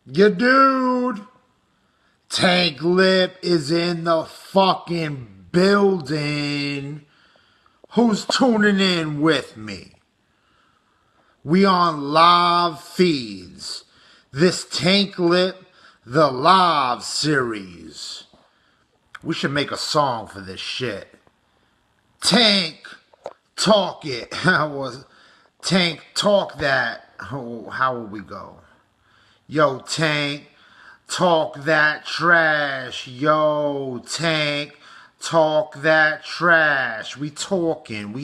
Your dude, Tank Lip is in the fucking building. Who's tuning in with me? We on live feeds. This Tank Lip, the live series. We should make a song for this shit. Tank, talk it. How was Tank, talk that. How will we go? Yo, Tank, talk that trash. Yo, Tank, talk that trash. We talking.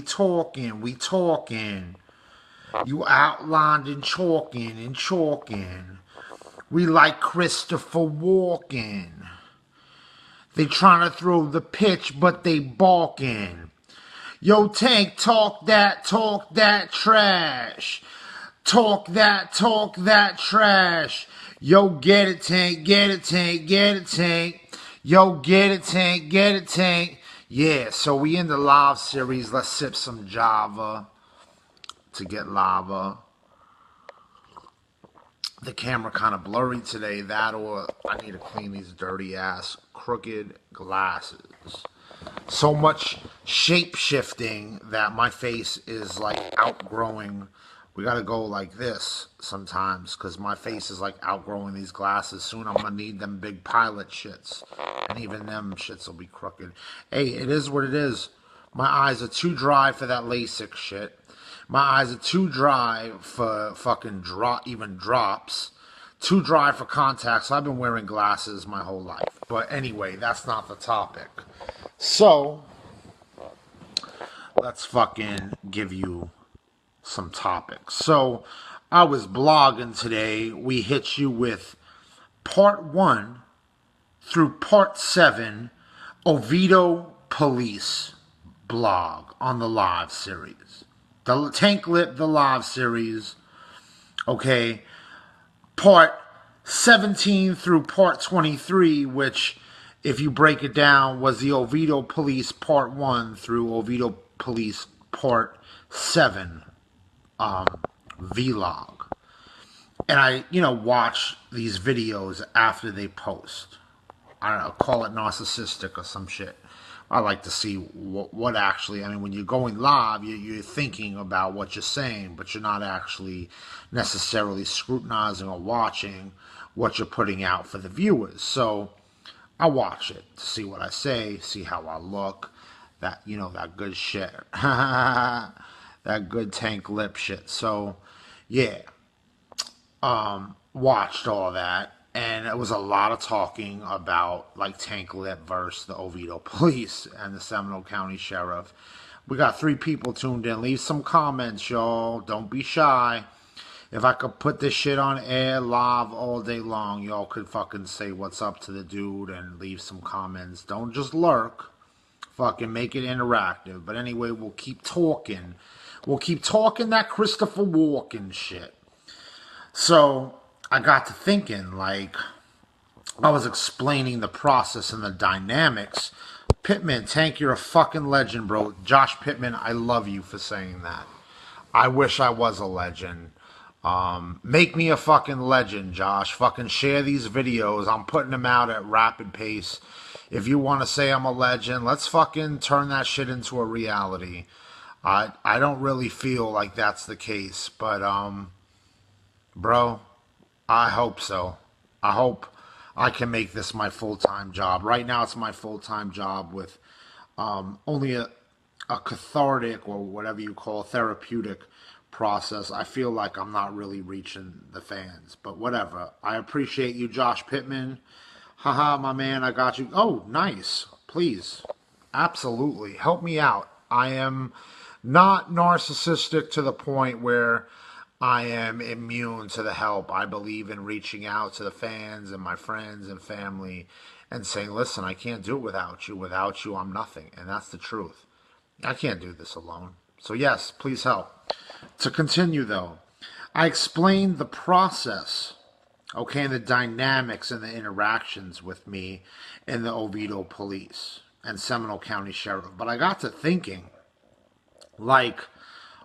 You outlined and chalking. We like Christopher Walken. They trying to throw the pitch, but they balking. Yo, Tank, talk that trash. Talk that trash. Yo, get it, Tank. Yo, get it, Tank. Yeah, so we in the live series. Let's sip some Java to get lava. The camera kind of blurry today. That or I need to clean these dirty ass crooked glasses. So much shape shifting that my face is like outgrowing. We gotta go like this sometimes because my face is like outgrowing these glasses. Soon I'm gonna need them big pilot shits, and even them shits will be crooked. Hey, it is what it is. My eyes are too dry for that LASIK shit. My eyes are too dry for fucking even drops. Too dry for contacts. I've been wearing glasses my whole life. But anyway, that's not the topic. So, let's fucking give you some topics. So, I was blogging today. We hit you with part 1 through part 7 Oviedo Police blog on the live series. The Tank Lip, the live series. Okay. Part 17 through part 23, which, if you break it down, was the Oviedo Police part 1 through Oviedo Police part 7 vlog. And I, watch these videos after they post. I don't know, call it narcissistic or some shit. I like to see what actually, when you're going live, you're thinking about what you're saying, but you're not actually necessarily scrutinizing or watching what you're putting out for the viewers. So I watch it to see what I say, see how I look, that good shit. That good Tank Lip shit. So, yeah. Watched all that. And it was a lot of talking about like Tank Lip versus the Oviedo Police and the Seminole County Sheriff. We got 3 people tuned in. Leave some comments, y'all. Don't be shy. If I could put this shit on air live all day long, y'all could fucking say what's up to the dude and leave some comments. Don't just lurk. Fucking make it interactive. But anyway, we'll keep talking. We'll keep talking that Christopher Walken shit. So I got to thinking, like, I was explaining the process and the dynamics. Pittman, Tank, you're a fucking legend, bro. Josh Pittman, I love you for saying that. I wish I was a legend. Make me a fucking legend, Josh. Fucking share these videos. I'm putting them out at rapid pace. If you want to say I'm a legend, let's fucking turn that shit into a reality. I don't really feel like that's the case, but, bro, I hope so. I hope I can make this my full-time job. Right now it's my full-time job with only a cathartic or whatever you call therapeutic process. I feel like I'm not really reaching the fans, but whatever. I appreciate you, Josh Pittman. Haha, my man, I got you. Oh, nice. Please. Absolutely. Help me out. I am not narcissistic to the point where I am immune to the help. I believe in reaching out to the fans and my friends and family and saying, listen, I can't do it without you. Without you, I'm nothing. And that's the truth. I can't do this alone. So yes, please help. To continue though, I explained the process, okay, and the dynamics and the interactions with me and the Oviedo Police and Seminole County Sheriff. But I got to thinking, like,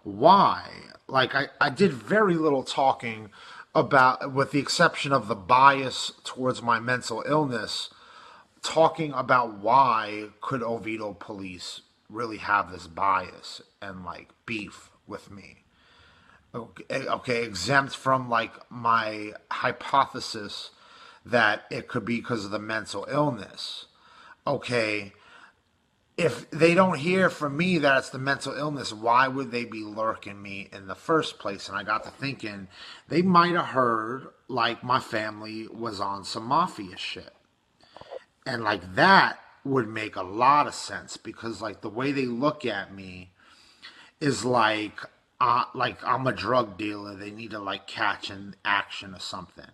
why? Like, I did very little talking about, with the exception of the bias towards my mental illness, talking about why could Oviedo police really have this bias and like beef with me. Okay, exempt from like my hypothesis that it could be because of the mental illness. Okay, if they don't hear from me that it's the mental illness, why would they be lurking me in the first place? And I got to thinking, they might have heard like my family was on some mafia shit. And like that would make a lot of sense because like the way they look at me is like I'm a drug dealer. They need to like catch an action or something.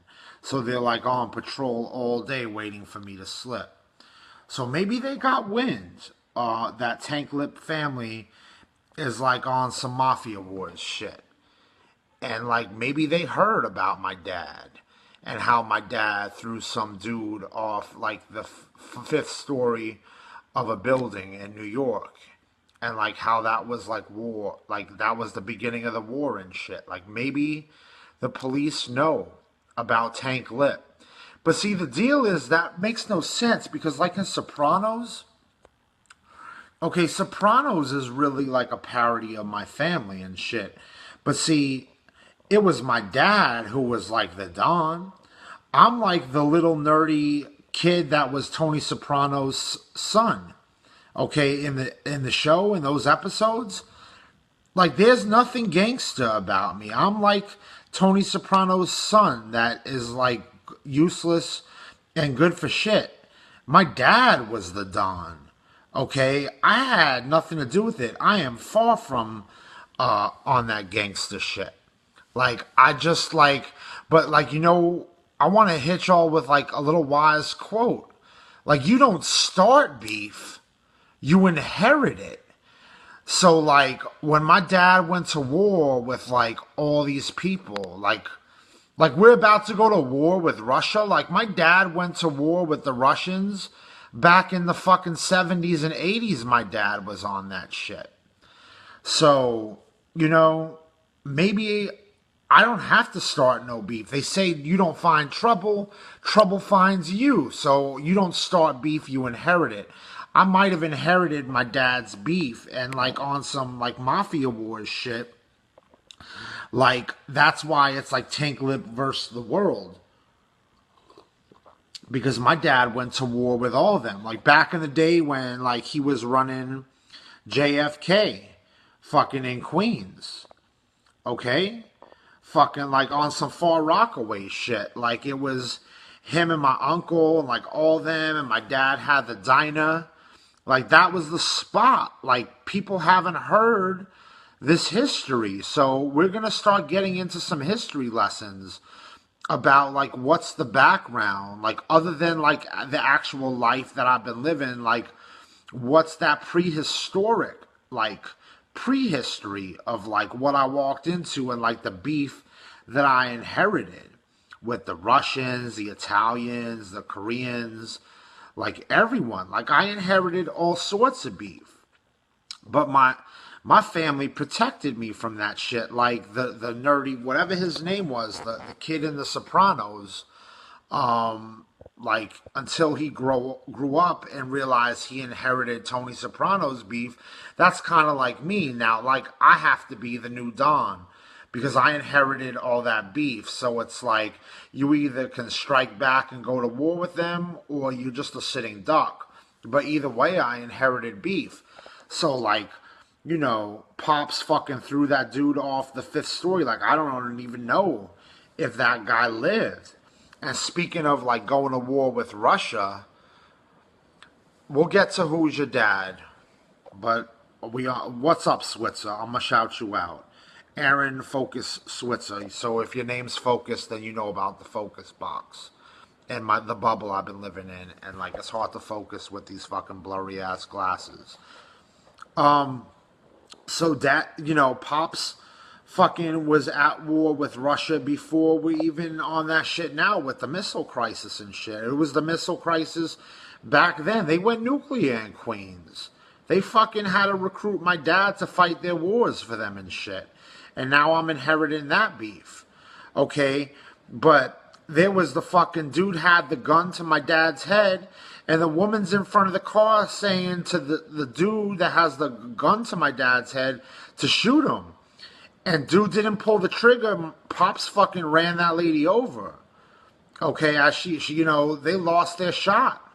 So they're like on patrol all day waiting for me to slip. So maybe they got wind that Tank Lip family is like on some Mafia Wars shit. And like maybe they heard about my dad and how my dad threw some dude off like the fifth story of a building in New York. And like how that was like war, like that was the beginning of the war and shit. Like maybe the police know about Tank Lip. But see, the deal is that makes no sense because, like in Sopranos, okay, Sopranos is really like a parody of my family and shit. But see, it was my dad who was like the Don. I'm like the little nerdy kid that was Tony Soprano's son. Okay, in the show, in those episodes, like there's nothing gangster about me. I'm like Tony Soprano's son that is like useless and good for shit. My dad was the Don. Okay, I had nothing to do with it. I am far from on that gangster shit. Like I just like, but like I want to hit y'all with like a little wise quote. Like you don't start beef, you inherit it. So like when my dad went to war with like all these people, like we're about to go to war with Russia. Like my dad went to war with the Russians back in the fucking 70s and 80s. My dad was on that shit. So, maybe I don't have to start no beef. They say you don't find trouble, trouble finds you. So you don't start beef, you inherit it. I might have inherited my dad's beef and like on some like Mafia Wars shit. Like that's why it's like Tank Lip versus the world. Because my dad went to war with all of them. Like back in the day when like he was running JFK fucking in Queens. Okay? Fucking like on some Far Rockaway shit. Like it was him and my uncle and like all of them, and my dad had the diner. Like that was the spot. Like people haven't heard this history. So we're going to start getting into some history lessons about like what's the background, like other than like the actual life that I've been living, like what's that prehistoric, like prehistory of like what I walked into and like the beef that I inherited with the Russians, the Italians, the Koreans, like everyone. Like I inherited all sorts of beef. But my family protected me from that shit. Like the nerdy, whatever his name was, the kid in The Sopranos, like until he grew up and realized he inherited Tony Soprano's beef. That's kind of like me now. Like I have to be the new Don because I inherited all that beef. So it's like you either can strike back and go to war with them, or you're just a sitting duck. But either way, I inherited beef. So like, Pops fucking threw that dude off the fifth story. Like I don't even know if that guy lived. And speaking of like going to war with Russia, we'll get to who's your dad. But what's up, Switzer? I'm gonna shout you out. Aaron Focus Switzer. So if your name's Focus, then you know about the Focus box and the bubble I've been living in. And like it's hard to focus with these fucking blurry ass glasses. So that, Pops fucking was at war with Russia before we even on that shit now with the missile crisis and shit. It was the missile crisis back then. They went nuclear in Queens. They fucking had to recruit my dad to fight their wars for them and shit. And now I'm inheriting that beef. Okay? But there was the fucking dude had the gun to my dad's head, and the woman's in front of the car saying to the dude that has the gun to my dad's head to shoot him. And dude didn't pull the trigger. Pops fucking ran that lady over. Okay, as she they lost their shot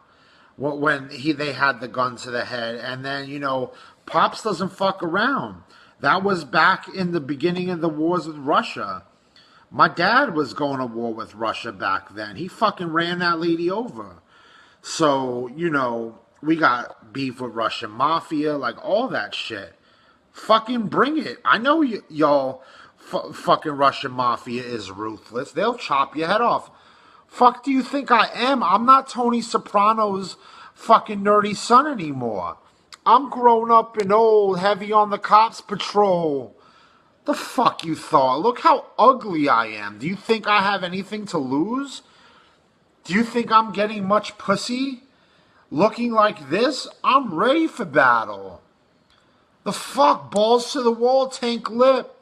when they had the gun to the head, and then Pops doesn't fuck around. That was back in the beginning of the wars with Russia. My dad was going to war with Russia back then. He fucking ran that lady over. So we got beef with Russian mafia, like all that shit. Fucking bring it. I know y'all fucking Russian mafia is ruthless. They'll chop your head off. Fuck do you think I am? I'm not Tony Soprano's fucking nerdy son anymore. I'm grown up and old, heavy on the cops patrol. The fuck you thought? Look how ugly I am. Do you think I have anything to lose? Do you think I'm getting much pussy? Looking like this? I'm ready for battle. The fuck? Balls to the wall, Tank Lip.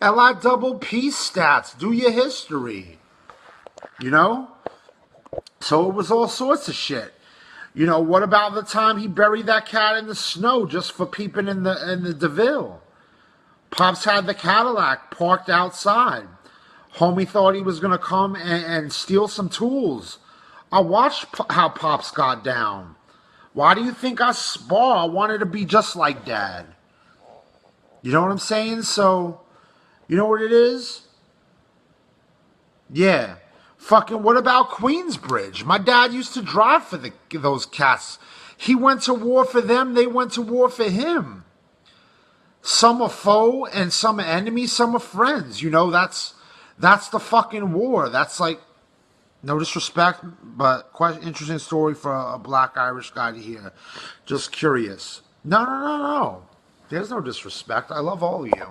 LI double P stats. Do your history. So it was all sorts of shit. What about the time he buried that cat in the snow just for peeping in the DeVille? Pops had the Cadillac parked outside. Homie thought he was going to come and steal some tools. I watched how Pops got down. Why do you think I spar? I wanted to be just like Dad. You know what I'm saying? So, you know what it is? Yeah. Fucking what about Queensbridge? My dad used to drive for those cats. He went to war for them. They went to war for him. Some are foe and some are enemy. Some are friends. That's the fucking war. That's like, no disrespect, but quite an interesting story for a black Irish guy to hear. Just curious. No. There's no disrespect. I love all of you.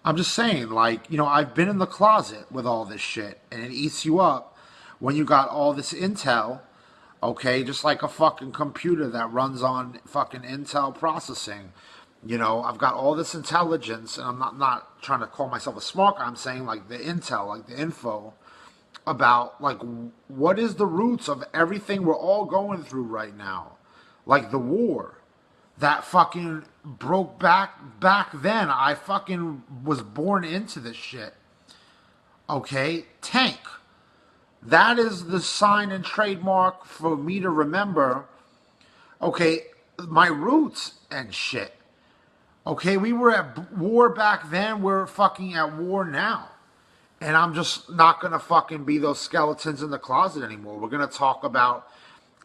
I'm just saying, like, I've been in the closet with all this shit, and it eats you up when you got all this intel, okay? Just like a fucking computer that runs on fucking Intel processing. I've got all this intelligence, and I'm not trying to call myself a smart guy. I'm saying, like, the intel, like the info about, like, what is the roots of everything we're all going through right now. Like the war that fucking broke back then. I fucking was born into this shit. Okay? Tank. That is the sign and trademark for me to remember, okay, my roots and shit. Okay, we were at war back then. We're fucking at war now. And I'm just not going to fucking be those skeletons in the closet anymore. We're going to talk about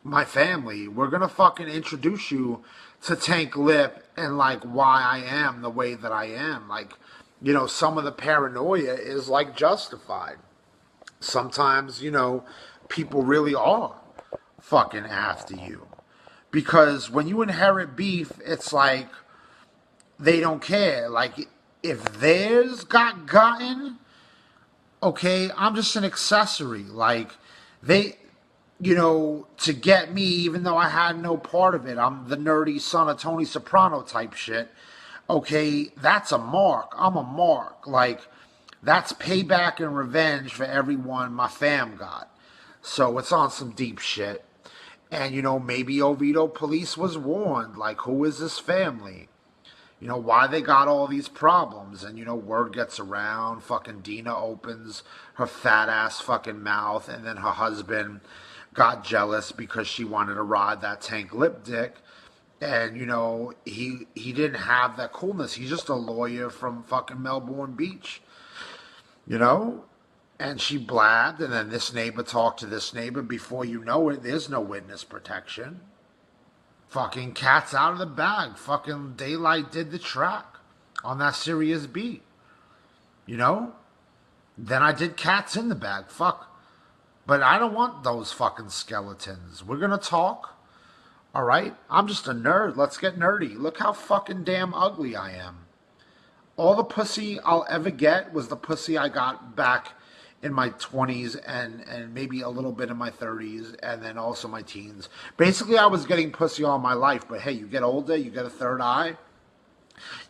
my family. We're going to fucking introduce you to Tank Lip and, like, why I am the way that I am. Like, some of the paranoia is, like, justified. Sometimes, people really are fucking after you. Because when you inherit beef, it's like, they don't care. Like, if theirs got gotten, okay, I'm just an accessory. Like, they, to get me, even though I had no part of it, I'm the nerdy son of Tony Soprano type shit. Okay, that's a mark. I'm a mark. Like, that's payback and revenge for everyone my fam got. So it's on some deep shit. And, maybe Oviedo police was warned. Like, who is this family? Why they got all these problems. And, word gets around. Fucking Dina opens her fat ass fucking mouth. And then her husband got jealous because she wanted to ride that Tank Lip dick. And, he didn't have that coolness. He's just a lawyer from fucking Melbourne Beach. And she blabbed. And then this neighbor talked to this neighbor. Before you know it, there's no witness protection. Fucking cat's out of the bag. Fucking Daylight did the track on that serious beat. Then I did Cats in the Bag. Fuck. But I don't want those fucking skeletons. We're gonna talk. Alright? I'm just a nerd. Let's get nerdy. Look how fucking damn ugly I am. All the pussy I'll ever get was the pussy I got back in my 20s and maybe a little bit in my 30s and then also my teens. Basically, I was getting pussy all my life, but hey, you get older, you get a third eye,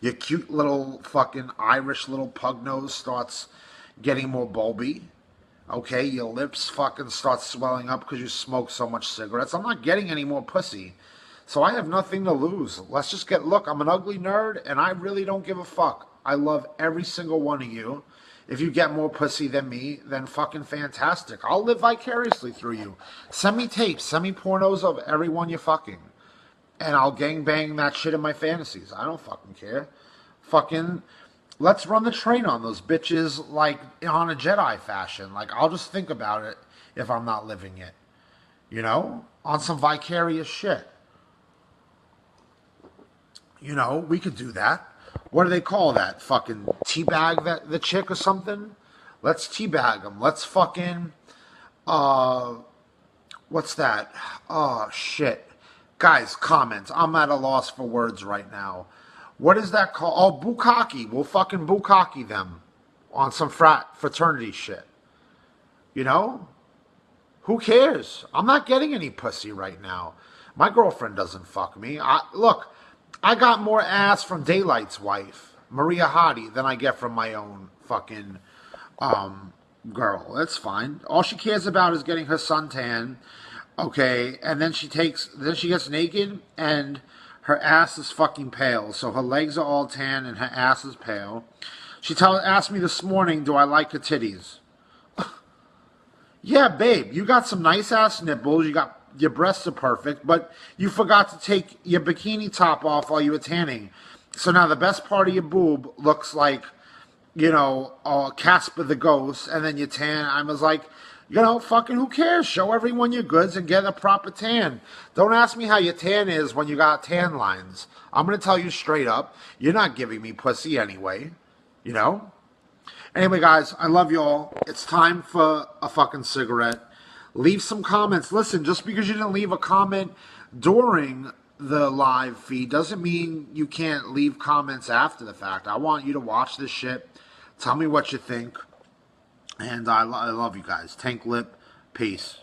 your cute little fucking Irish little pug nose starts getting more bulby, Okay, your lips fucking start swelling up because you smoke so much cigarettes. I'm not getting any more pussy. So I have nothing to lose. Let's just look, I'm an ugly nerd and I really don't give a fuck. I love every single one of you. If you get more pussy than me, then fucking fantastic. I'll live vicariously through you. Send me tapes, send me pornos of everyone you're fucking. And I'll gangbang that shit in my fantasies. I don't fucking care. Fucking, let's run the train on those bitches like on a Jedi fashion. Like, I'll just think about it if I'm not living it. You know? On some vicarious shit. You know, we could do that. What do they call that? Fucking teabag the chick or something? Let's teabag them. Let's fucking, uh, what's that? Oh, shit. Guys, comments. I'm at a loss for words right now. What is that called? Oh, bukkake. We'll fucking bukkake them on some fraternity shit. You know? Who cares? I'm not getting any pussy right now. My girlfriend doesn't fuck me. Look, I got more ass from Daylight's wife, Maria Hottie, than I get from my own fucking girl. That's fine. All she cares about is getting her suntan. Okay, and then she gets naked and her ass is fucking pale. So her legs are all tan and her ass is pale. Asked me this morning, do I like her titties? Yeah, babe, you got some nice ass nipples. Your breasts are perfect, but you forgot to take your bikini top off while you were tanning. So now the best part of your boob looks like, Casper the Ghost, and then you tan. I was like, fucking who cares? Show everyone your goods and get a proper tan. Don't ask me how your tan is when you got tan lines. I'm going to tell you straight up, you're not giving me pussy anyway, you know? Anyway, guys, I love you all. It's time for a fucking cigarette. Leave some comments. Listen, just because you didn't leave a comment during the live feed doesn't mean you can't leave comments after the fact. I want you to watch this shit. Tell me what you think. And I love you guys. Tank Lip. Peace.